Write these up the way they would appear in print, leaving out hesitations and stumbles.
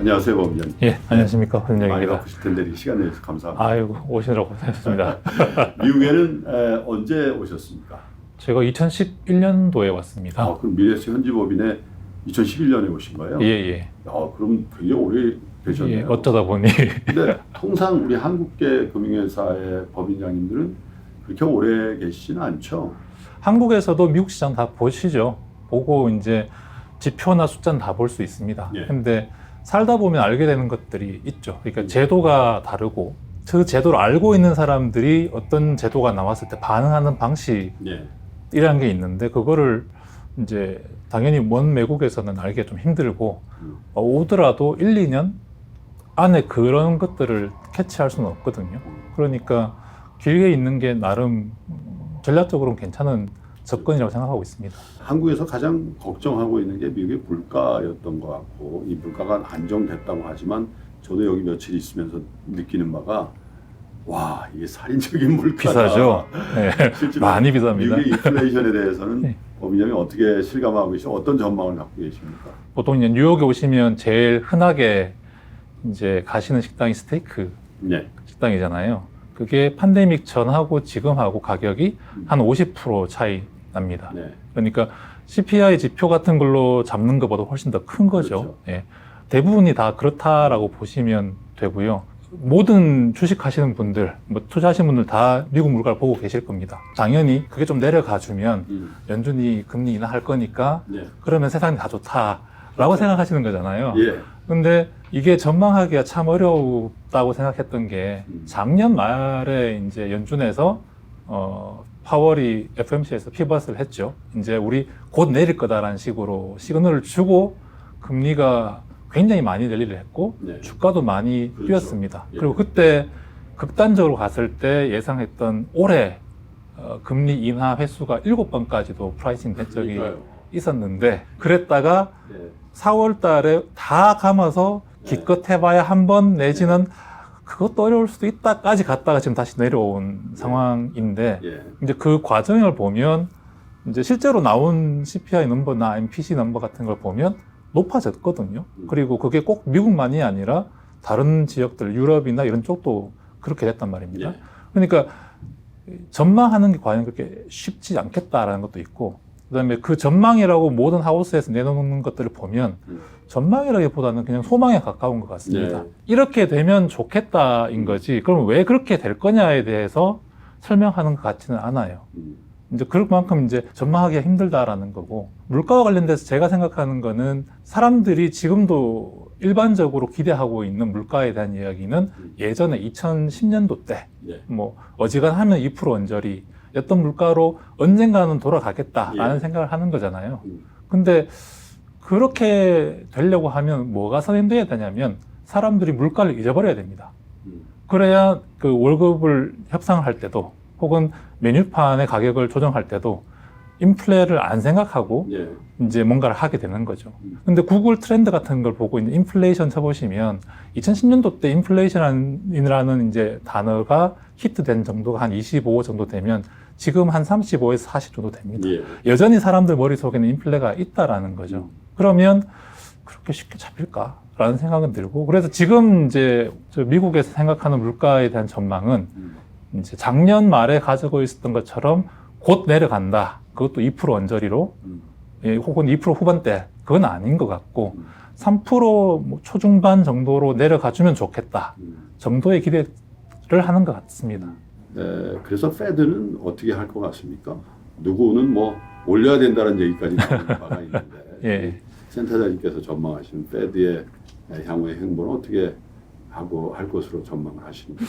안녕하세요, 법 위원님. 예, 안녕하십니까. 많이 권영입니다. 바쁘실 텐데 이 시간 내주셔서 감사합니다. 아이고, 오시느라고 고생하셨습니다. 미국에는 언제 오셨습니까? 제가 2011년도에 왔습니다. 그럼 미래에서 현지법인에 2011년에 오신 거예요? 예, 예. 그럼 굉장히 오래 되셨네요. 예, 어쩌다 보니. 근데 통상 우리 한국계 금융회사의 법인장님들은 그렇게 오래 계시지는 않죠? 한국에서도 미국 시장 다 보시죠. 보고 이제 지표나 숫자는 다 볼 수 있습니다. 예. 근데 살다 보면 알게 되는 것들이 있죠. 그러니까 제도가 다르고 그 제도를 알고 있는 사람들이 어떤 제도가 나왔을 때 반응하는 방식이라는 예. 게 있는데 그거를 이제 당연히 먼 외국에서는 알기가 좀 힘들고 오더라도 1, 2년 안에 그런 것들을 캐치할 수는 없거든요. 그러니까 길게 있는 게 나름 전략적으로는 괜찮은 접근이라고 생각하고 있습니다. 한국에서 가장 걱정하고 있는 게 미국의 물가였던 것 같고, 이 물가가 안정됐다고 하지만 저도 여기 며칠 있으면서 느끼는 바가 와, 이게 살인적인 물가다. 비싸죠. 네. 실제로 많이 비쌉니다. 미국의 인플레이션에 대해서는 네. 법인장이 어떻게 실감하고 계시고 어떤 전망을 갖고 계십니까? 보통 이제 뉴욕에 오시면 제일 흔하게 이제 가시는 식당이 스테이크 네. 식당이잖아요. 그게 팬데믹 전하고 지금하고 가격이 한 50% 차이 납니다. 네. 그러니까 CPI 지표 같은 걸로 잡는 것보다 훨씬 더 큰 거죠. 그렇죠. 예. 대부분이 다 그렇다라고 보시면 되고요. 모든 주식 하시는 분들, 뭐 투자하시는 분들 다 미국 물가를 보고 계실 겁니다. 당연히 그게 좀 내려가 주면 연준이 금리 인하할 거니까 네. 그러면 세상이 다 좋다라고 생각하시는 거잖아요. 예. 근데 이게 전망하기가 참 어렵다고 생각했던 게 작년 말에 이제 연준에서 파월이 FOMC에서 피벗을 했죠. 이제 우리 곧 내릴 거다라는 식으로 시그널을 주고 금리가 굉장히 많이 내리를 했고 네. 주가도 많이 그렇죠. 뛰었습니다. 예. 그리고 그때 극단적으로 갔을 때 예상했던 올해 금리 인하 횟수가 7번까지도 프라이싱 된 적이 그러니까요. 있었는데 그랬다가 네. 4월 달에 다 감아서 기껏 해봐야 한 번 내지는 그것도 어려울 수도 있다까지 갔다가 지금 다시 내려온 상황인데 예. 이제 그 과정을 보면 이제 실제로 나온 CPI 넘버나 MPC 넘버 같은 걸 보면 높아졌거든요. 그리고 그게 꼭 미국만이 아니라 다른 지역들, 유럽이나 이런 쪽도 그렇게 됐단 말입니다. 예. 그러니까 전망하는 게 과연 그렇게 쉽지 않겠다라는 것도 있고 그다음에 그 전망이라고 모든 하우스에서 내놓는 것들을 보면 전망이라기보다는 그냥 소망에 가까운 것 같습니다. 네. 이렇게 되면 좋겠다인 거지. 그럼 왜 그렇게 될 거냐에 대해서 설명하는 것 같지는 않아요. 이제 그만큼 이제 전망하기가 힘들다라는 거고 물가와 관련돼서 제가 생각하는 거는 사람들이 지금도 일반적으로 기대하고 있는 물가에 대한 이야기는 예전에 2010년도 때 예. 뭐 어지간하면 2% 언저리 였던 물가로 언젠가는 돌아가겠다라는 예. 생각을 하는 거잖아요. 근데 그렇게 되려고 하면 뭐가 선행돼야 되냐면 사람들이 물가를 잊어버려야 됩니다. 그래야 그 월급을 협상을 할 때도 혹은 메뉴판의 가격을 조정할 때도 인플레를 안 생각하고 예. 이제 뭔가를 하게 되는 거죠. 근데 구글 트렌드 같은 걸 보고 이제 인플레이션 쳐보시면 2010년도 때 인플레이션이라는 이제 단어가 히트된 정도가 한 25 정도 되면 지금 한 35에서 40 정도 됩니다. 예. 여전히 사람들 머릿속에는 인플레가 있다라는 거죠. 그러면 그렇게 쉽게 잡힐까라는 생각은 들고 그래서 지금 이제 미국에서 생각하는 물가에 대한 전망은 이제 작년 말에 가지고 있었던 것처럼 곧 내려간다. 그것도 2% 언저리로 예, 혹은 2% 후반대 그건 아닌 것 같고 3% 초중반 정도로 내려가주면 좋겠다 정도의 기대를 하는 것 같습니다. 네, 그래서 패드는 어떻게 할 것 같습니까? 누구는 뭐 올려야 된다는 얘기까지 나오는 바가 있는데 예. 센터장님께서 전망하시는 패드의 향후의 행보는 어떻게 하고 할 것으로 전망을 하십니까?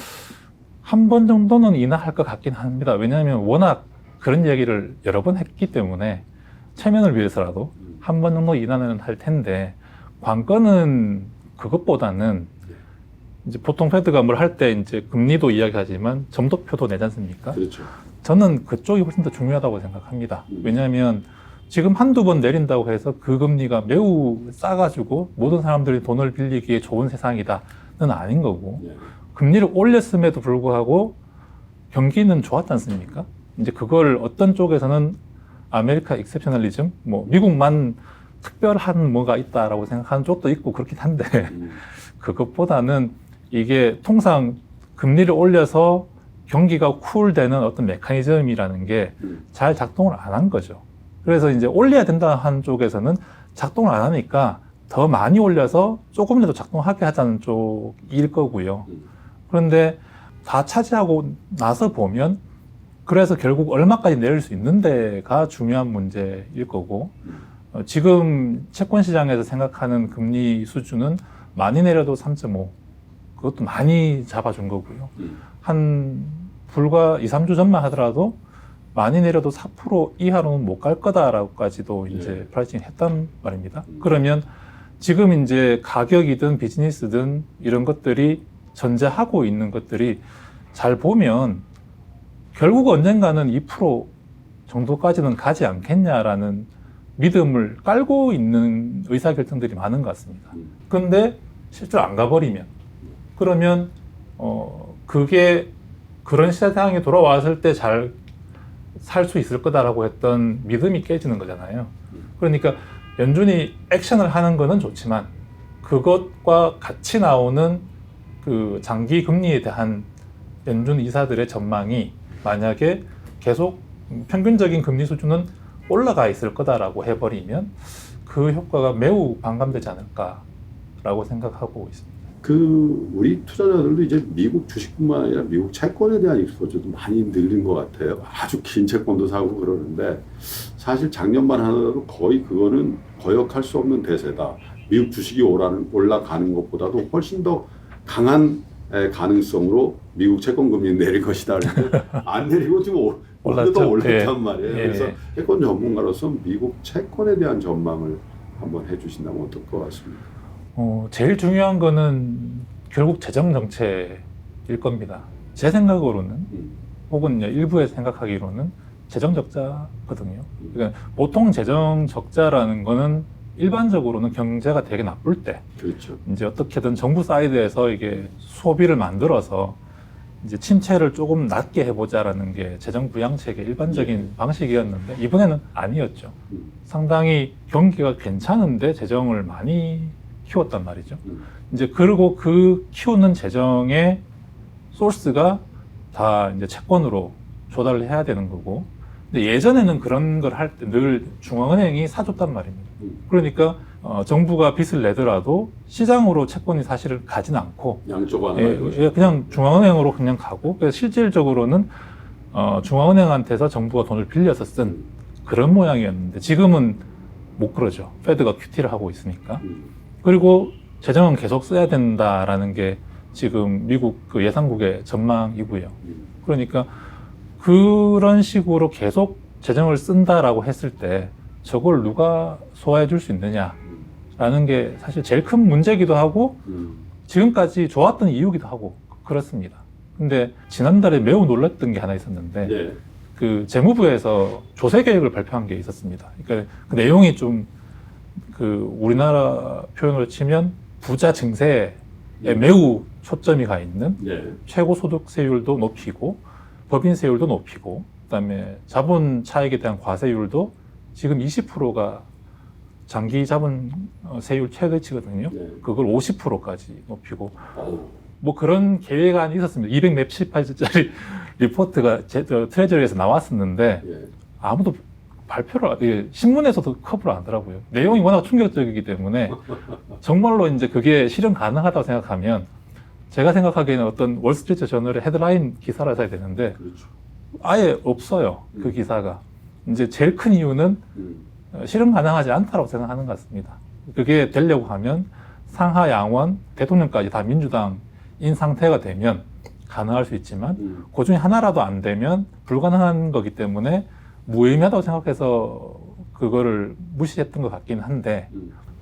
한 번 정도는 인하할 것 같긴 합니다. 왜냐하면 워낙 그런 얘기를 여러 번 했기 때문에 체면을 위해서라도 한 번 정도 인하는 할 텐데 관건은 그것보다는 이제 보통 패드가 뭘 할 때 이제 금리도 이야기하지만 점도표도 내지 않습니까? 그렇죠. 저는 그쪽이 훨씬 더 중요하다고 생각합니다. 왜냐하면 지금 한두 번 내린다고 해서 그 금리가 매우 싸가지고 모든 사람들이 돈을 빌리기에 좋은 세상이다는 아닌 거고 예. 금리를 올렸음에도 불구하고 경기는 좋았지 않습니까? 이제 그걸 어떤 쪽에서는 아메리카 익셉셔널리즘, 뭐 미국만 특별한 뭐가 있다라고 생각하는 쪽도 있고 그렇긴 한데 그것보다는 이게 통상 금리를 올려서 경기가 쿨되는 어떤 메커니즘이라는 게 잘 작동을 안 한 거죠. 그래서 이제 올려야 된다 한 쪽에서는 작동을 안 하니까 더 많이 올려서 조금이라도 작동하게 하자는 쪽일 거고요. 그런데 다 차지하고 나서 보면 그래서 결국 얼마까지 내릴 수 있는데가 중요한 문제일 거고 지금 채권 시장에서 생각하는 금리 수준은 많이 내려도 3.5 그것도 많이 잡아준 거고요. 한 불과 2, 3주 전만 하더라도 많이 내려도 4% 이하로는 못 갈 거다라고까지도 이제 프라이징 했단 말입니다. 그러면 지금 이제 가격이든 비즈니스든 이런 것들이 전제하고 있는 것들이 잘 보면 결국 언젠가는 2% 정도까지는 가지 않겠냐라는 믿음을 깔고 있는 의사결정들이 많은 것 같습니다. 근데 실제로 안 가버리면 그러면 그게 그런 시대 상황이 돌아왔을 때 잘 살 수 있을 거다라고 했던 믿음이 깨지는 거잖아요. 그러니까 연준이 액션을 하는 거는 좋지만 그것과 같이 나오는 그 장기 금리에 대한 연준 이사들의 전망이 만약에 계속 평균적인 금리 수준은 올라가 있을 거다라고 해버리면 그 효과가 매우 반감되지 않을까라고 생각하고 있습니다. 우리 투자자들도 이제 미국 주식뿐만 아니라 미국 채권에 대한 익스포저도 많이 늘린 것 같아요. 아주 긴 채권도 사고 그러는데 사실 작년만 하더라도 거의 그거는 거역할 수 없는 대세다. 미국 주식이 올라가는 것보다도 훨씬 더 강한 가능성으로 미국 채권 금리 내릴 것이다. 그런데 안 내리고 지금 올랐단 말이에요. 그래서 채권 전문가로서 미국 채권에 대한 전망을 한번 해주신다면 어떨 것 같습니까? 제일 중요한 거는 결국 재정 정책일 겁니다. 제 생각으로는 혹은 일부에서 생각하기로는 재정 적자거든요. 그러니까 보통 재정 적자라는 거는 일반적으로는 경제가 되게 나쁠 때, 그렇죠. 이제 어떻게든 정부 사이드에서 이게 소비를 만들어서 이제 침체를 조금 낮게 해보자라는 게 재정 부양책의 일반적인 방식이었는데 이번에는 아니었죠. 상당히 경기가 괜찮은데 재정을 많이 키웠단 말이죠. 이제 그리고 그 키우는 재정의 소스가 다 이제 채권으로 조달을 해야 되는 거고. 근데 예전에는 그런 걸 할 때 늘 중앙은행이 사줬단 말입니다. 그러니까 정부가 빚을 내더라도 시장으로 채권이 사실은 가진 않고 양쪽 하나 그냥 중앙은행으로 그냥 가고 그래서 실질적으로는 중앙은행한테서 정부가 돈을 빌려서 쓴 그런 모양이었는데 지금은 못 그러죠. 페드가 QT를 하고 있으니까. 그리고 재정은 계속 써야 된다라는 게 지금 미국 그 예상국의 전망이고요. 그러니까 그런 식으로 계속 재정을 쓴다라고 했을 때 저걸 누가 소화해 줄 수 있느냐라는 게 사실 제일 큰 문제기도 하고 지금까지 좋았던 이유기도 하고 그렇습니다. 근데 지난달에 매우 놀랐던 게 하나 있었는데 그 재무부에서 조세 계획을 발표한 게 있었습니다. 그러니까 그 내용이 좀 그 우리나라 표현으로 치면 부자 증세에 매우 초점이 가 있는 최고 소득세율도 높이고 법인세율도 높이고 그다음에 자본 차익에 대한 과세율도 지금 20%가 장기 자본 세율 최대치거든요. 그걸 50%까지 높이고 뭐 그런 계획안이 있었습니다. 200 몇십 페이지짜리 리포트가 트레저리에서 나왔었는데 아무도 발표를 신문에서도 커버를 안 하더라고요. 내용이 워낙 충격적이기 때문에 정말로 이제 그게 실현 가능하다고 생각하면 제가 생각하기에는 어떤 월스트리트 저널의 헤드라인 기사를 써야 되는데 아예 없어요. 그 기사가. 이제 제일 큰 이유는 실현 가능하지 않다고 생각하는 것 같습니다. 그게 되려고 하면 상하 양원 대통령까지 다 민주당인 상태가 되면 가능할 수 있지만 그 중에 하나라도 안 되면 불가능한 거기 때문에 무의미하다고 생각해서 그거를 무시했던 것 같긴 한데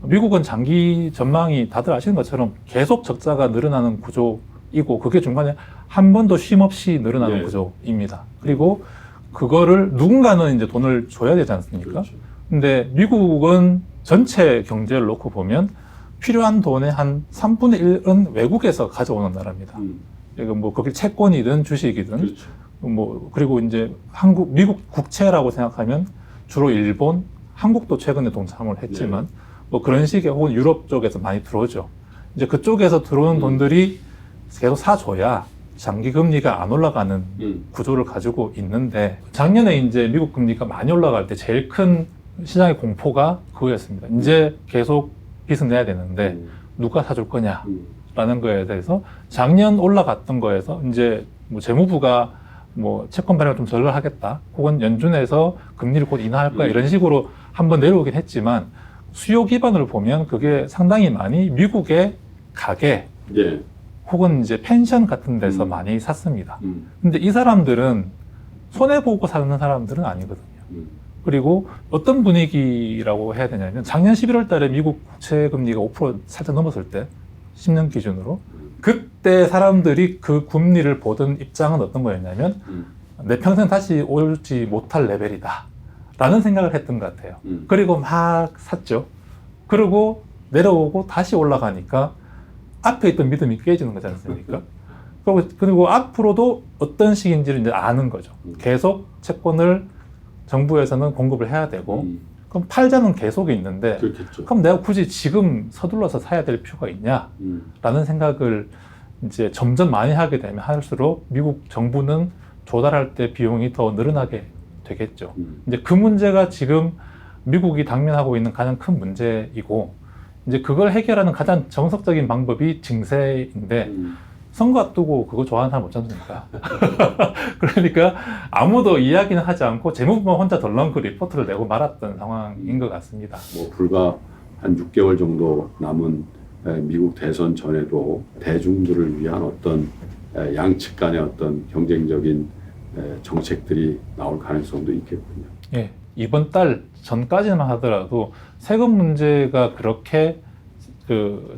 미국은 장기 전망이 다들 아시는 것처럼 계속 적자가 늘어나는 구조이고 그게 중간에 한 번도 쉼 없이 늘어나는 구조입니다. 그리고 그거를 누군가는 이제 돈을 줘야 되지 않습니까? 근데 미국은 전체 경제를 놓고 보면 필요한 돈의 한 3분의 1은 외국에서 가져오는 나라입니다. 이거 뭐 거기 채권이든 주식이든 뭐 그리고 이제 미국 국채라고 생각하면 주로 일본, 한국도 최근에 동참을 했지만 뭐 그런 식의 혹은 유럽 쪽에서 많이 들어오죠. 이제 그쪽에서 들어오는 돈들이 계속 사줘야 장기 금리가 안 올라가는 구조를 가지고 있는데 작년에 이제 미국 금리가 많이 올라갈 때 제일 큰 시장의 공포가 그거였습니다. 이제 계속 빚을 내야 되는데 누가 사줄 거냐라는 거에 대해서 작년 올라갔던 거에서 이제 뭐 재무부가 뭐 채권 발행을 좀 덜 하겠다 혹은 연준에서 금리를 곧 인하할 거야 이런 식으로 한번 내려오긴 했지만 수요 기반을 보면 그게 상당히 많이 미국의 가게 혹은 이제 펜션 같은 데서 많이 샀습니다. 근데 이 사람들은 손해보고 사는 사람들은 아니거든요. 그리고 어떤 분위기라고 해야 되냐면 작년 11월 달에 미국 국채 금리가 5% 살짝 넘었을 때 10년 기준으로 그때 사람들이 그 금리를 보던 입장은 어떤 거였냐면 내 평생 다시 오지 못할 레벨이다 라는 생각을 했던 것 같아요. 그리고 막 샀죠. 그리고 내려오고 다시 올라가니까 앞에 있던 믿음이 깨지는 거지 않습니까? 그리고 앞으로도 어떤 식인지를 이제 아는 거죠. 계속 채권을 정부에서는 공급을 해야 되고 그럼 팔자는 계속 있는데 그렇겠죠. 그럼 내가 굳이 지금 서둘러서 사야 될 필요가 있냐라는 생각을 이제 점점 많이 하게 되면 할수록 미국 정부는 조달할 때 비용이 더 늘어나게 되겠죠. 이제 그 문제가 지금 미국이 당면하고 있는 가장 큰 문제이고 이제 그걸 해결하는 가장 정석적인 방법이 증세인데 선거 앞두고 그거 좋아하는 사람 없지 않습니까? 그러니까 아무도 이야기는 하지 않고 재무부만 혼자 덜렁 그 리포트를 내고 말았던 상황인 것 같습니다. 뭐 불과 한 6개월 정도 남은 미국 대선 전에도 대중들을 위한 어떤 양측 간의 어떤 경쟁적인 정책들이 나올 가능성도 있겠군요. 예, 이번 달 전까지만 하더라도 세금 문제가 그렇게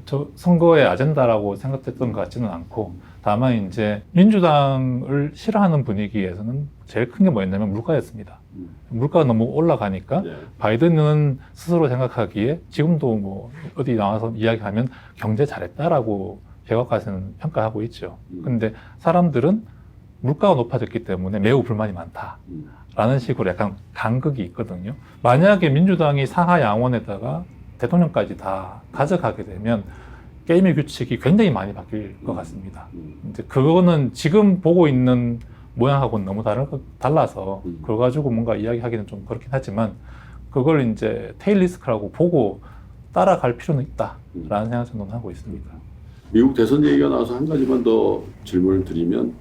저 선거의 아젠다라고 생각했던 것 같지는 않고 다만 이제 민주당을 싫어하는 분위기에서는 제일 큰 게 뭐였냐면 물가였습니다. 물가가 너무 올라가니까 바이든은 스스로 생각하기에 지금도 뭐 어디 나와서 이야기하면 경제 잘했다라고 백악관에서는 평가하고 있죠. 근데 사람들은 물가가 높아졌기 때문에 매우 불만이 많다라는 식으로 약간 간극이 있거든요. 만약에 민주당이 상하 양원에다가 대통령까지 다 가져가게 되면 게임의 규칙이 굉장히 많이 바뀔 것 같습니다. 이제 그거는 지금 보고 있는 모양하고는 너무 달라서 그걸 가지고 뭔가 이야기하기는 좀 그렇긴 하지만 그걸 이제 테일 리스크라고 보고 따라갈 필요는 있다라는 생각을 저는 하고 있습니다. 미국 대선 얘기가 나와서 한 가지만 더 질문을 드리면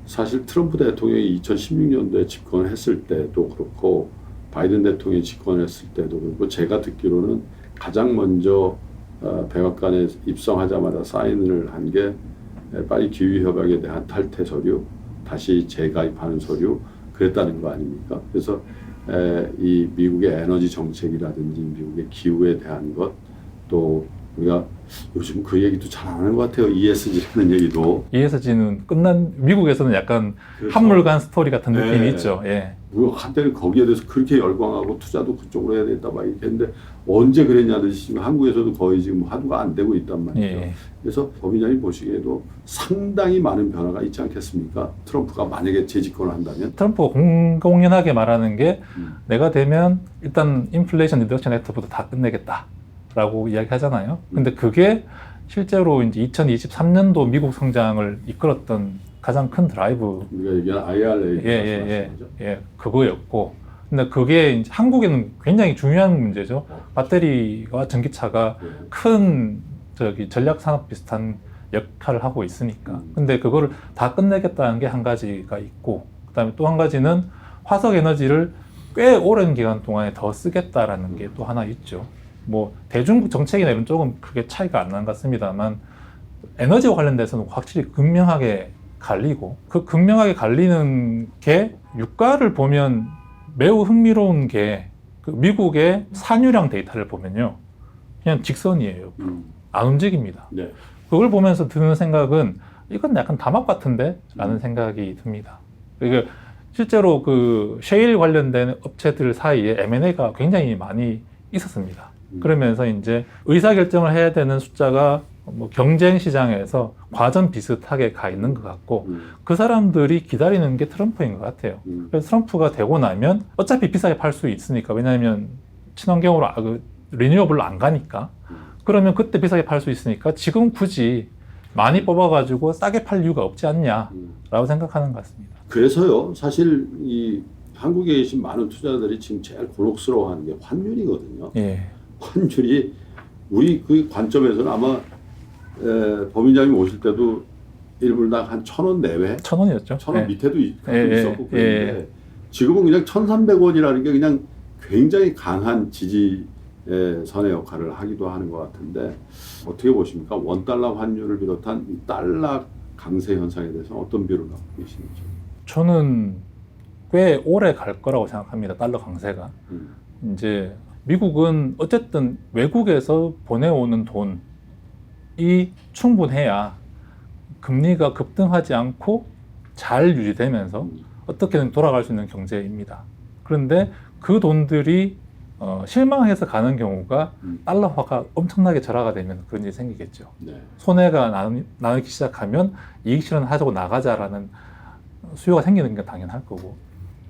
사실 트럼프 대통령이 2016년도에 집권을 했을 때도 그렇고 바이든 대통령이 집권했을 때도 그렇고 제가 듣기로는 가장 먼저 백악관에 입성하자마자 사인을 한 게 파리 기후협약에 대한 탈퇴 서류, 다시 재가입하는 서류 그랬다는 거 아닙니까? 그래서 이 미국의 에너지 정책이라든지 미국의 기후에 대한 것 또 우리가 요즘 그 얘기도 잘 안 하는 것 같아요. ESG라는 얘기도. ESG는 미국에서는 약간 그렇죠. 한물간 스토리 같은 느낌이 있죠. 예. 우리가 한때는 거기에 대해서 그렇게 열광하고 투자도 그쪽으로 해야 되겠다 막 이렇게 했는데 언제 그랬냐듯이 지금 한국에서도 거의 지금 화두가 안 되고 있단 말이죠. 예. 그래서 법인장이 보시기에도 상당히 많은 변화가 있지 않겠습니까? 트럼프가 만약에 재집권을 한다면. 트럼프가 공공연하게 말하는 게 내가 되면 일단 인플레이션 리덕션 액트부터 다 끝내겠다라고 이야기하잖아요. 근데 그게 실제로 이제 2023년도 미국 성장을 이끌었던 가장 큰 드라이브 우리가 얘기하는 IRA 예, 그거였고 근데 그게 이제 한국에는 굉장히 중요한 문제죠. 배터리와 전기차가 큰 전략 산업 비슷한 역할을 하고 있으니까. 근데 그거를 다 끝내겠다는 게 한 가지가 있고 그다음에 또 한 가지는 화석 에너지를 꽤 오랜 기간 동안에 더 쓰겠다라는 게 또 하나 있죠. 뭐 대중 정책이나 이런 쪽은 크게 차이가 안 나는 것 같습니다만 에너지와 관련돼서는 확실히 극명하게 갈리고 그 극명하게 갈리는 게 유가를 보면 매우 흥미로운 게 그 미국의 산유량 데이터를 보면요 그냥 직선이에요. 안 움직입니다. 네. 그걸 보면서 드는 생각은 이건 약간 담합 같은데? 라는 생각이 듭니다. 그러니까 실제로 그 셰일 관련된 업체들 사이에 M&A가 굉장히 많이 있었습니다. 그러면서 이제 의사결정을 해야 되는 숫자가 뭐 경쟁 시장에서 과전 비슷하게 가 있는 것 같고 그 사람들이 기다리는 게 트럼프인 것 같아요. 그래서 트럼프가 되고 나면 어차피 비싸게 팔 수 있으니까 왜냐하면 친환경으로 리뉴어블로 안 가니까 그러면 그때 비싸게 팔 수 있으니까 지금 굳이 많이 뽑아가지고 싸게 팔 이유가 없지 않냐라고 생각하는 것 같습니다. 그래서요, 사실 이 한국에 계신 많은 투자자들이 지금 제일 곤혹스러워하는 게 환율이거든요. 예. 환율이 우리 그 관점에서는 아마 법인장님 오실 때도 1불당 한 1,000원 내외, 1,000원이었죠. 1,000원 예. 밑에도 예, 있었고 예, 그랬는데 지금은 그냥 1,300원이라는 게 그냥 굉장히 강한 지지 선의 역할을 하기도 하는 것 같은데 어떻게 보십니까? 원달러 환율을 비롯한 이 달러 강세 현상에 대해서 어떤 비율을 갖고 계시는지? 저는 꽤 오래 갈 거라고 생각합니다. 달러 강세가. 이제 미국은 어쨌든 외국에서 보내오는 돈이 충분해야 금리가 급등하지 않고 잘 유지되면서 어떻게든 돌아갈 수 있는 경제입니다. 그런데 그 돈들이 실망해서 가는 경우가 달러화가 엄청나게 절하가 되면 그런 일이 생기겠죠. 네. 손해가 나기 시작하면 이익 실현하자고 나가자라는 수요가 생기는 게 당연할 거고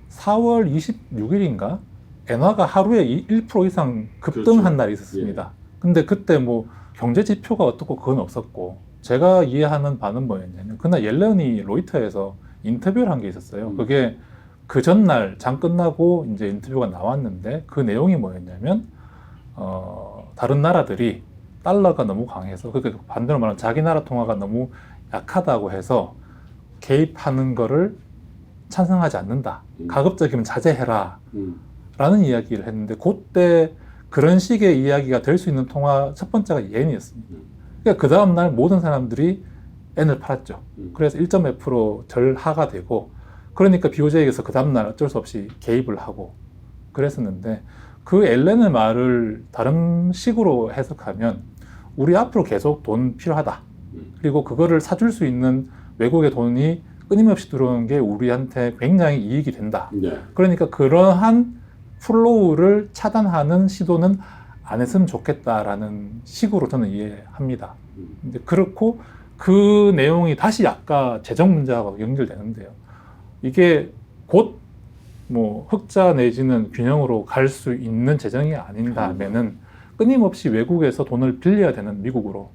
4월 26일인가 엔화가 하루에 1% 이상 급등한 그렇죠. 날이 있었습니다. 근데 그때 뭐 경제 지표가 어떻고 그건 없었고 제가 이해하는 바는 뭐였냐면 그날 옐런이 로이터에서 인터뷰를 한 게 있었어요. 그게 그 전날 장 끝나고 이제 인터뷰가 나왔는데 그 내용이 뭐였냐면 다른 나라들이 달러가 너무 강해서 그러니까 반대로 말하면 자기 나라 통화가 너무 약하다고 해서 개입하는 거를 찬성하지 않는다. 가급적이면 자제해라. 라는 이야기를 했는데 그때 그런 식의 이야기가 될 수 있는 통화 첫 번째가 엔이었습니다. 그러니까 그 다음날 모든 사람들이 엔을 팔았죠. 그래서 1.5% 절하가 되고 그러니까 BOJ에서 그 다음날 어쩔 수 없이 개입을 하고 그랬었는데 그 엘렌의 말을 다른 식으로 해석하면 우리 앞으로 계속 돈 필요하다. 그리고 그거를 사줄 수 있는 외국의 돈이 끊임없이 들어오는 게 우리한테 굉장히 이익이 된다. 네. 그러니까 그러한 플로우를 차단하는 시도는 안 했으면 좋겠다라는 식으로 저는 이해합니다. 근데 그렇고 그 내용이 다시 아까 재정 문제하고 연결되는데요. 이게 곧 뭐 흑자 내지는 균형으로 갈 수 있는 재정이 아닌다면은 끊임없이 외국에서 돈을 빌려야 되는 미국으로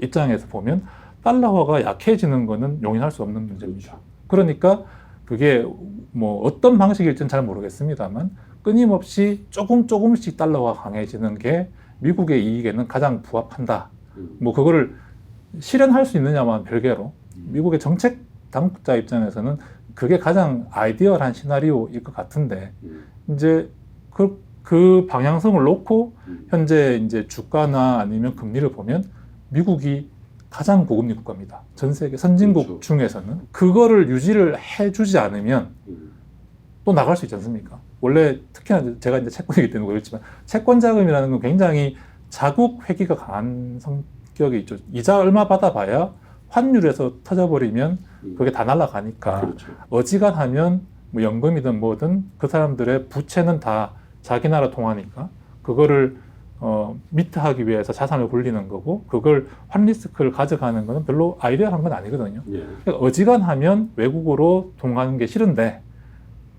입장에서 보면 달러화가 약해지는 거는 용인할 수 없는 문제입니다. 그러니까 그게 뭐 어떤 방식일지는 잘 모르겠습니다만 끊임없이 조금씩 달러가 강해지는 게 미국의 이익에는 가장 부합한다. 뭐 그거를 실현할 수 있느냐만 별개로 미국의 정책 당국자 입장에서는 그게 가장 아이디얼한 시나리오일 것 같은데 이제 그 방향성을 놓고 현재 이제 주가나 아니면 금리를 보면 미국이 가장 고금리 국가입니다. 전 세계 선진국 그렇죠. 중에서는 그거를 유지를 해주지 않으면 또 나갈 수 있지 않습니까? 원래 특히나 제가 이제 채권이기 때문에 그렇지만 채권 자금이라는 건 굉장히 자국 회귀가 강한 성격이 있죠. 이자 얼마 받아봐야 환율에서 터져버리면 그게 다 날아가니까 그렇죠. 어지간하면 뭐 연금이든 뭐든 그 사람들의 부채는 다 자기 나라 통화니까 그거를 미트하기 위해서 자산을 굴리는 거고 그걸 환리스크를 가져가는 거는 별로 아이디어한 건 아니거든요. 예. 그러니까 어지간하면 외국으로 동하는 게 싫은데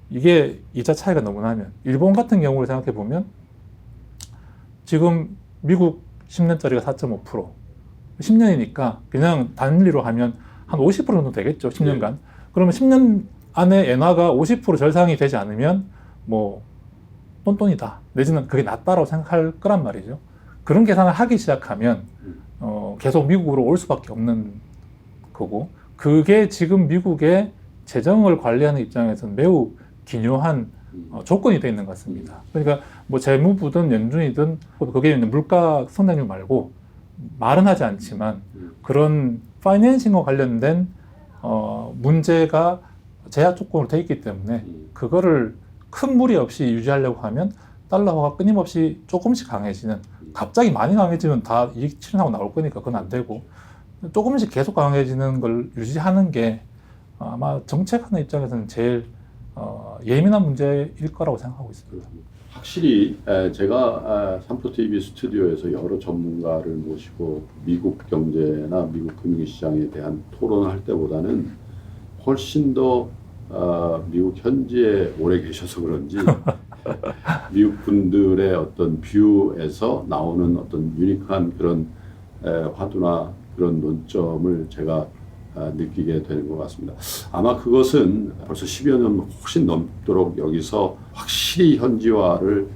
이게 이자 차이가 너무 나면 일본 같은 경우를 생각해 보면 지금 미국 10년짜리가 4.5% 10년이니까 그냥 단리로 하면 한 50% 정도 되겠죠. 10년간. 그러면 10년 안에 엔화가 50% 절상이 되지 않으면 뭐 똔똔이다. 내지는 그게 낫다라고 생각할 거란 말이죠. 그런 계산을 하기 시작하면 계속 미국으로 올 수밖에 없는 거고 그게 지금 미국의 재정을 관리하는 입장에서는 매우 기묘한 조건이 되어 있는 것 같습니다. 그러니까 뭐 재무부든 연준이든 그게 물가 성장률 말고 말은 하지 않지만 그런 파이낸싱과 관련된 문제가 제약 조건으로 되어 있기 때문에 그거를 큰 무리 없이 유지하려고 하면 달러화가 끊임없이 조금씩 강해지는 갑자기 많이 강해지면 다 이익 실현하고 나올 거니까 그건 안 되고 조금씩 계속 강해지는 걸 유지하는 게 아마 정책하는 입장에서는 제일 예민한 문제일 거라고 생각하고 있습니다. 확실히 제가 삼프TV 스튜디오에서 여러 전문가를 모시고 미국 경제나 미국 금융시장에 대한 토론을 할 때보다는 훨씬 더 미국 현지에 오래 계셔서 그런지 미국 분들의 어떤 뷰에서 나오는 어떤 유니크한 그런 화두나 그런 논점을 제가 느끼게 되는 것 같습니다. 아마 그것은 벌써 10여 년 훨씬 넘도록 여기서 확실히 현지화를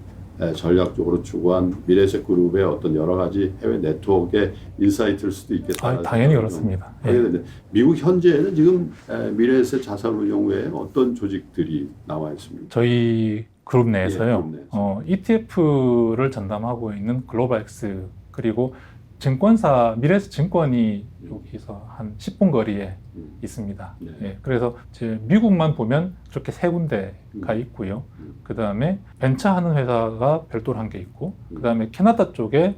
전략적으로 추구한 미래에셋그룹의 어떤 여러 가지 해외 네트워크의 인사이트일 수도 있겠다. 당연히 그렇습니다. 예. 미국 현재에는 지금 미래에셋 자산운용 외에 어떤 조직들이 나와 있습니까? 저희 그룹 내에서요. 그룹 내에서. ETF를 전담하고 있는 글로벌엑스 그리고 증권사 미래에셋 증권이 여기서 한 10분 거리에 있습니다. 네. 예, 그래서 이제 미국만 보면 이렇게 세 군데가 있고요. 그 다음에 벤처하는 회사가 별도로 한 개 있고, 그 다음에 캐나다 쪽에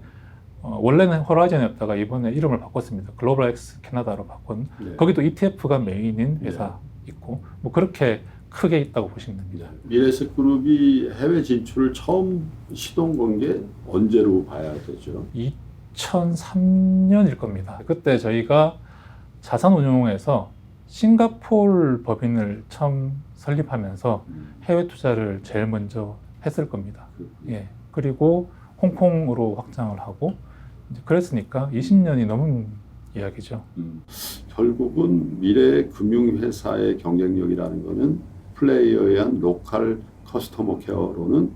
원래는 호라이즌이었다가 이번에 이름을 바꿨습니다. 글로벌엑스 캐나다로 바꾼. 네. 거기도 ETF가 메인인 회사 있고, 뭐 그렇게 크게 있다고 보시면 됩니다. 미래에셋그룹이 해외 진출을 처음 시동 건 게 언제로 봐야 되죠? 2003년일 겁니다. 그때 저희가 자산운용에서 싱가포르 법인을 처음 설립하면서 해외 투자를 제일 먼저 했을 겁니다. 예. 그리고 홍콩으로 확장을 하고 이제 그랬으니까 20년이 넘은 이야기죠. 결국은 미래 금융회사의 경쟁력이라는 거는 플레이어에 의한 로컬 커스터머 케어로는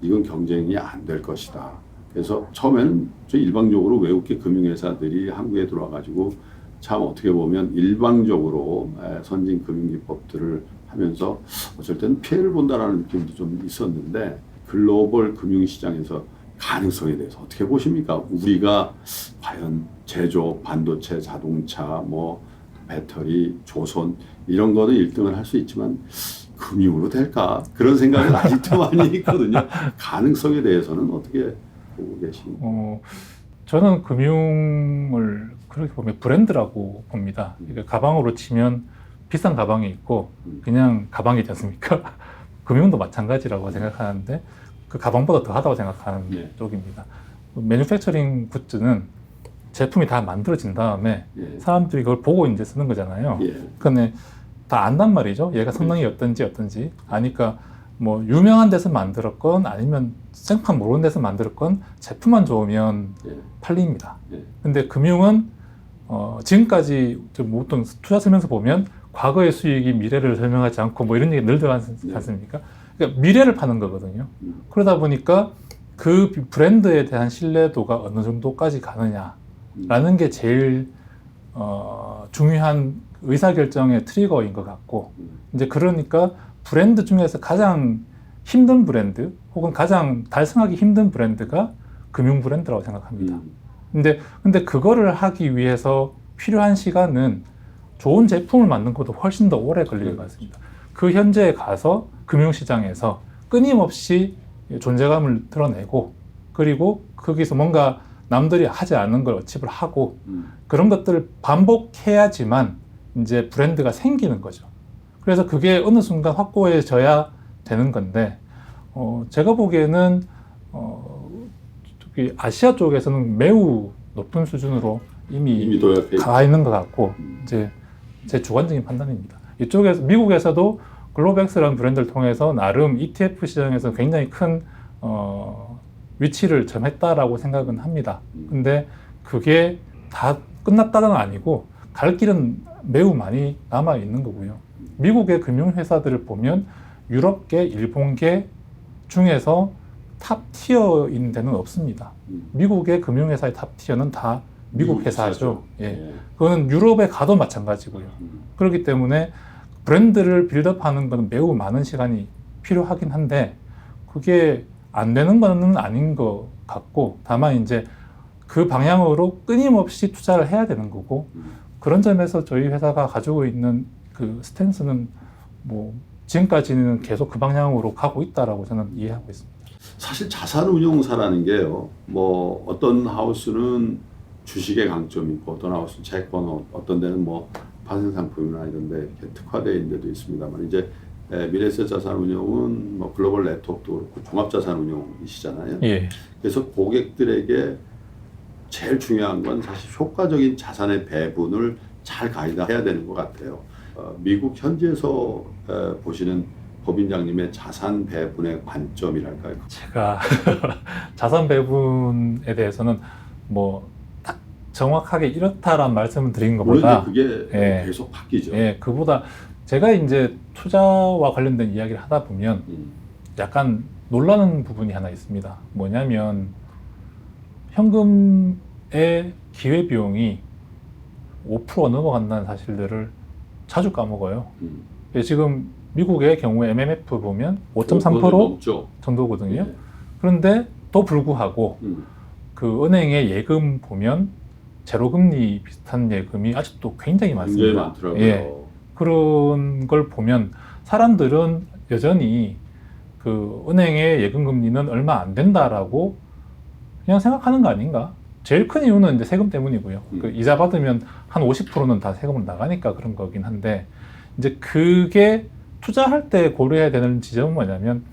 이건 경쟁이 안 될 것이다. 그래서 처음에는 일방적으로 외국계 금융회사들이 한국에 들어와가지고 참 어떻게 보면 일방적으로 선진 금융기법들을 하면서 어쩔 때는 피해를 본다라는 느낌도 좀 있었는데 글로벌 금융시장에서 가능성에 대해서 어떻게 보십니까? 우리가 과연 제조, 반도체, 자동차, 뭐 배터리, 조선 이런 거는 1등을 할 수 있지만 금융으로 될까? 그런 생각은 아직도 많이 있거든요. 가능성에 대해서는 어떻게 보고 계십니까? 저는 금융을 그렇게 보면 브랜드라고 봅니다. 그러니까 가방으로 치면 비싼 가방이 있고 그냥 가방이지 않습니까? 금융도 마찬가지라고 생각하는데 그 가방보다 더 하다고 생각하는 네. 쪽입니다. 매뉴팩처링 굿즈는 제품이 다 만들어진 다음에 예. 사람들이 그걸 보고 이제 쓰는 거잖아요. 예. 근데 다 안단 말이죠. 얘가 성능이 어떤지 아니까 뭐 유명한 데서 만들었건 아니면 생판 모르는 데서 만들었건 제품만 좋으면 예. 팔립니다. 예. 근데 금융은 지금까지 좀 어떤 투자 설명서 보면 과거의 수익이 미래를 설명하지 않고 뭐 이런 얘기 늘 들어가지 않습니까? 그러니까 미래를 파는 거거든요. 그러다 보니까 그 브랜드에 대한 신뢰도가 어느 정도까지 가느냐라는 게 제일 중요한 의사결정의 트리거인 것 같고, 이제 그러니까 브랜드 중에서 가장 힘든 브랜드 혹은 가장 달성하기 힘든 브랜드가 금융 브랜드라고 생각합니다. 근데 그거를 하기 위해서 필요한 시간은 좋은 제품을 만든 것도 훨씬 더 오래 걸릴 것 같습니다. 그 현재에 가서 금융시장에서 끊임없이 존재감을 드러내고, 그리고 거기서 뭔가 남들이 하지 않는 걸 어치브를 하고, 그런 것들을 반복해야지만 이제 브랜드가 생기는 거죠. 그래서 그게 어느 순간 확고해져야 되는 건데, 제가 보기에는 아시아 쪽에서는 매우 높은 수준으로 이미 가 있는 것 같고, 이제 제 주관적인 판단입니다. 이쪽에서 미국에서도 글로벌엑스라는 브랜드를 통해서 나름 ETF 시장에서 굉장히 큰 위치를 점했다라고 생각은 합니다. 근데 그게 다 끝났다는 아니고 갈 길은 매우 많이 남아 있는 거고요. 미국의 금융회사들을 보면 유럽계, 일본계 중에서 탑 티어인 데는 없습니다. 미국의 금융회사의 탑 티어는 다 미국 회사죠. 예. 그거는 유럽에 가도 마찬가지고요. 그렇기 때문에 브랜드를 빌드업하는 것은 매우 많은 시간이 필요하긴 한데 그게 안 되는 건 아닌 것 같고, 다만 이제 그 방향으로 끊임없이 투자를 해야 되는 거고, 그런 점에서 저희 회사가 가지고 있는 그 스탠스는 뭐 지금까지는 계속 그 방향으로 가고 있다라고 저는 이해하고 있습니다. 사실 자산운용사라는 게요, 뭐 어떤 하우스는 주식의 강점이 있고 어떤 하우스는 채권, 어떤 데는 뭐 파생상품이나 이런 데 이렇게 특화되어 있는 데도 있습니다만, 이제 미래에셋 자산운용은 뭐 글로벌 네트워크도 그렇고 종합자산운용이시잖아요. 예. 그래서 고객들에게 제일 중요한 건 사실 효과적인 자산의 배분을 잘 가이드해야 되는 것 같아요. 미국 현지에서 보시는 법인장님의 자산 배분의 관점이랄까요? 제가 자산 배분에 대해서는 뭐 딱 정확하게 이렇다란 말씀을 드린 것보다 물론 이제 그게 예. 계속 바뀌죠. 예, 그보다 제가 이제 투자와 관련된 이야기를 하다 보면 약간 놀라는 부분이 하나 있습니다. 뭐냐면 현금의 기회비용이 5% 넘어간다는 사실들을 자주 까먹어요. 예, 지금 미국의 경우에 MMF 보면 5.3% 넘죠. 정도거든요. 예. 그런데 또 불구하고 음. 그 은행의 예금 보면 제로금리 비슷한 예금이 아직도 굉장히 많습니다. 굉장히 많더라고요. 예. 그런 걸 보면 사람들은 여전히 그 은행의 예금 금리는 얼마 안 된다라고 그냥 생각하는 거 아닌가? 제일 큰 이유는 이제 세금 때문이고요. 그 이자 받으면 한 50%는 다 세금으로 나가니까 그런 거긴 한데 이제 그게 투자할 때 고려해야 되는 지점은 뭐냐면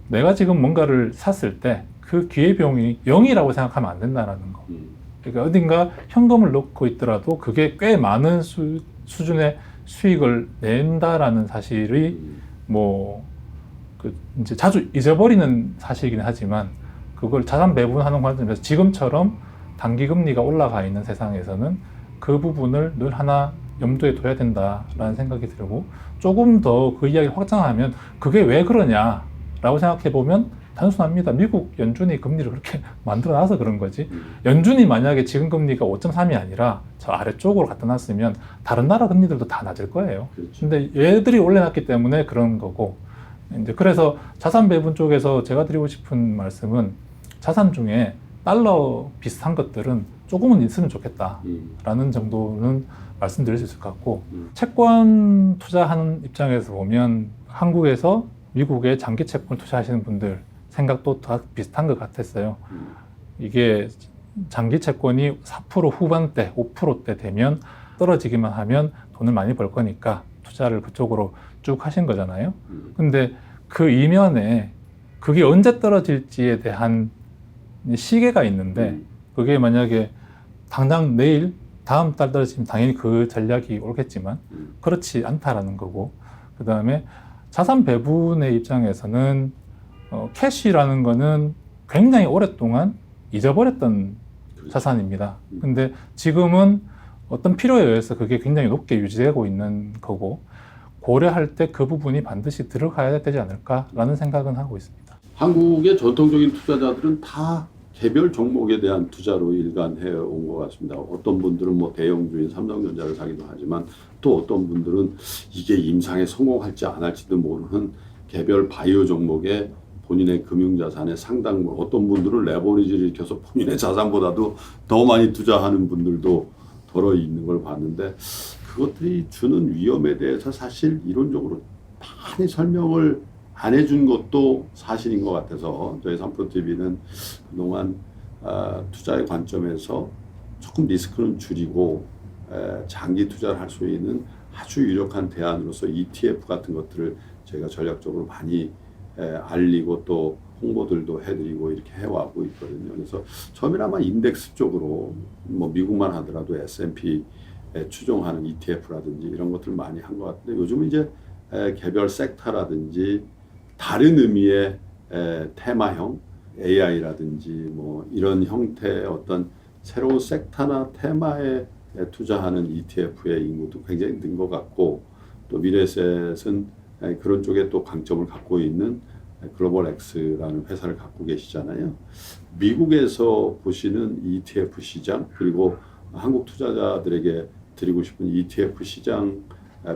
내가 지금 뭔가를 샀을 때 그 기회비용이 0이라고 생각하면 안 된다는 거. 그러니까 어딘가 현금을 넣고 있더라도 그게 꽤 많은 수준의 수익을 낸다라는 사실이 뭐 그 이제 자주 잊어버리는 사실이긴 하지만 그걸 자산 배분하는 관점에서 지금처럼 단기 금리가 올라가 있는 세상에서는 그 부분을 늘 하나 염두에 둬야 된다라는 생각이 들고 조금 더 그 이야기를 확장하면 그게 왜 그러냐라고 생각해 보면 단순합니다. 미국 연준이 금리를 그렇게 만들어놔서 그런 거지. 연준이 만약에 지금 금리가 5.3이 아니라 저 아래쪽으로 갖다 놨으면 다른 나라 금리들도 다 낮을 거예요. 그렇죠. 근데 얘들이 올려놨기 때문에 그런 거고 이제 그래서 자산 배분 쪽에서 제가 드리고 싶은 말씀은 자산 중에 달러 비슷한 것들은 조금은 있으면 좋겠다라는 정도는 말씀드릴 수 있을 것 같고 채권 투자하는 입장에서 보면 한국에서 미국의 장기 채권 투자하시는 분들 생각도 다 비슷한 것 같았어요. 이게 장기 채권이 4% 후반대, 5%대 되면 떨어지기만 하면 돈을 많이 벌 거니까 투자를 그쪽으로 쭉 하신 거잖아요. 근데 그 이면에 그게 언제 떨어질지에 대한 시계가 있는데 그게 만약에 당장 내일 다음 달 떨어지면 당연히 그 전략이 옳겠지만 그렇지 않다라는 거고 그 다음에 자산 배분의 입장에서는 캐시라는 거는 굉장히 오랫동안 잊어버렸던 자산입니다. 근데 지금은 어떤 필요에 의해서 그게 굉장히 높게 유지되고 있는 거고 고려할 때 그 부분이 반드시 들어가야 되지 않을까라는 생각은 하고 있습니다. 한국의 전통적인 투자자들은 다 개별 종목에 대한 투자로 일관해 온 것 같습니다. 어떤 분들은 뭐 대형주인 삼성전자를 사기도 하지만 또 어떤 분들은 이게 임상에 성공할지 안 할지도 모르는 개별 바이오 종목에 본인의 금융자산의 상당분, 어떤 분들은 레버리지를 일으켜서 본인의 자산보다도 더 많이 투자하는 분들도 더러 있는 걸 봤는데 그것들이 주는 위험에 대해서 사실 이론적으로 많이 설명을 안 해준 것도 사실인 것 같아서 저희 3프로TV는 그동안 투자의 관점에서 조금 리스크는 줄이고 장기 투자를 할 수 있는 아주 유력한 대안으로서 ETF 같은 것들을 저희가 전략적으로 많이 알리고 또 홍보들도 해드리고 이렇게 해와고 있거든요. 그래서 처음에는 인덱스 쪽으로 뭐 미국만 하더라도 S&P 추종하는 ETF라든지 이런 것들 많이 한 것 같은데 요즘은 이제 개별 섹터라든지 다른 의미의 테마형 AI라든지 뭐 이런 형태의 어떤 새로운 섹터나 테마에 투자하는 ETF의 인구도 굉장히 는 것 같고 또 미래셋은 그런 쪽에 또 강점을 갖고 있는 글로벌엑스라는 회사를 갖고 계시잖아요. 미국에서 보시는 ETF 시장 그리고 한국 투자자들에게 드리고 싶은 ETF 시장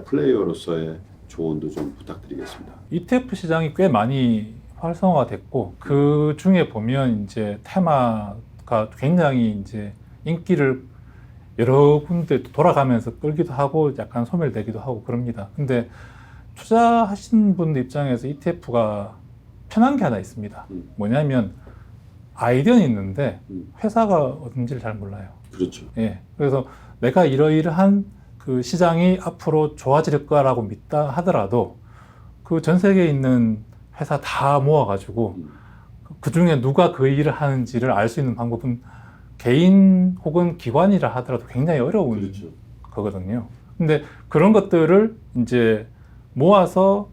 플레이어로서의 조언도 좀 부탁드리겠습니다. ETF 시장이 꽤 많이 활성화가 됐고 그 중에 보면 이제 테마가 굉장히 이제 인기를 여러 군데 돌아가면서 끌기도 하고 약간 소멸되기도 하고 그럽니다. 근데 투자하신 분들 입장에서 ETF가 편한 게 하나 있습니다. 뭐냐면 아이디어는 있는데 회사가 어딘지를 잘 몰라요. 그렇죠. 예. 그래서 내가 이러이러한 그 시장이 앞으로 좋아질 거라고 믿다 하더라도 그 전 세계에 있는 회사 다 모아가지고 그 중에 누가 그 일을 하는지를 알 수 있는 방법은 개인 혹은 기관이라 하더라도 굉장히 어려운 그렇죠. 거거든요. 근데 그런 것들을 이제 모아서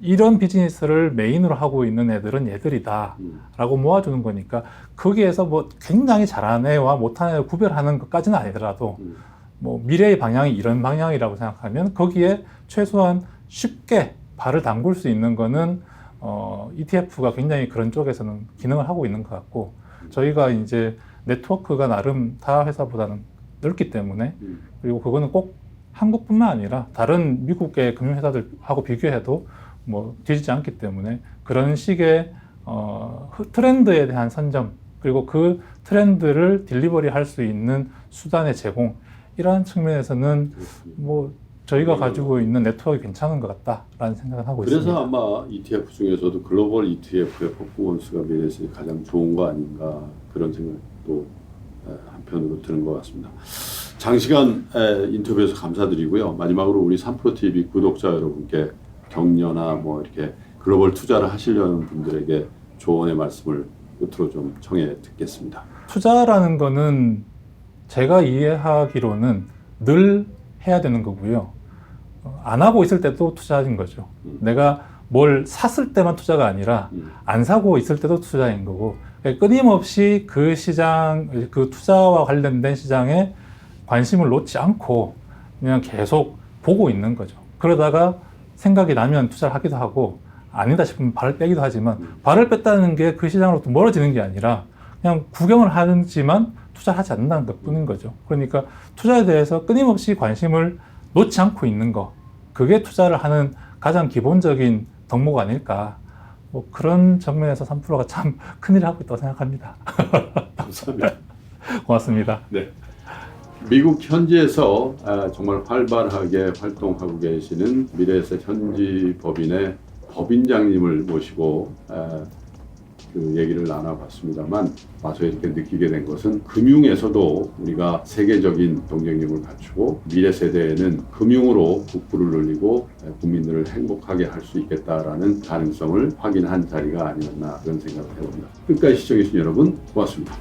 이런 비즈니스를 메인으로 하고 있는 애들은 얘들이다 라고 모아주는 거니까 거기에서 뭐 굉장히 잘하는 애와 못하는 애를 구별하는 것까지는 아니더라도 뭐 미래의 방향이 이런 방향이라고 생각하면 거기에 최소한 쉽게 발을 담글 수 있는 거는 ETF가 굉장히 그런 쪽에서는 기능을 하고 있는 것 같고 저희가 이제 네트워크가 나름 타 회사보다는 넓기 때문에 그리고 그거는 꼭 한국뿐만 아니라 다른 미국의 금융회사들하고 비교해도 뭐 뒤지지 않기 때문에 그런 식의 트렌드에 대한 선점 그리고 그 트렌드를 딜리버리 할 수 있는 수단의 제공 이러한 측면에서는 뭐 저희가 가지고 있는 네트워크가 괜찮은 것 같다라는 생각을 하고 그래서 있습니다. 아마 ETF 중에서도 글로벌 ETF의 퍼포먼스가 미래에서 가장 좋은 거 아닌가 그런 생각도 한편으로 드는 것 같습니다. 장시간 인터뷰에서 감사드리고요. 마지막으로 우리 3프로TV 구독자 여러분께 격려나 뭐 이렇게 글로벌 투자를 하시려는 분들에게 조언의 말씀을 끝으로 좀 청해 듣겠습니다. 투자라는 거는 제가 이해하기로는 늘 해야 되는 거고요. 안 하고 있을 때도 투자인 거죠. 내가 뭘 샀을 때만 투자가 아니라 안 사고 있을 때도 투자인 거고 끊임없이 그 시장, 그 투자와 관련된 시장에 관심을 놓지 않고 그냥 계속 보고 있는 거죠. 그러다가 생각이 나면 투자를 하기도 하고 아니다 싶으면 발을 빼기도 하지만 발을 뺐다는 게 그 시장으로부터 멀어지는 게 아니라 그냥 구경을 하지만 투자를 하지 않는다는 것 뿐인 거죠. 그러니까 투자에 대해서 끊임없이 관심을 놓지 않고 있는 거 그게 투자를 하는 가장 기본적인 덕목 아닐까 뭐 그런 측면에서 3프로가 참 큰일을 하고 있다고 생각합니다. 감사합니다. 고맙습니다. 네. 미국 현지에서 정말 활발하게 활동하고 계시는 미래에셋 현지 법인의 법인장님을 모시고 그 얘기를 나눠봤습니다만 와서 이렇게 느끼게 된 것은 금융에서도 우리가 세계적인 경쟁력을 갖추고 미래 세대에는 금융으로 국부를 늘리고 국민들을 행복하게 할 수 있겠다라는 가능성을 확인한 자리가 아니었나 그런 생각을 해봅니다. 끝까지 시청해주신 여러분 고맙습니다.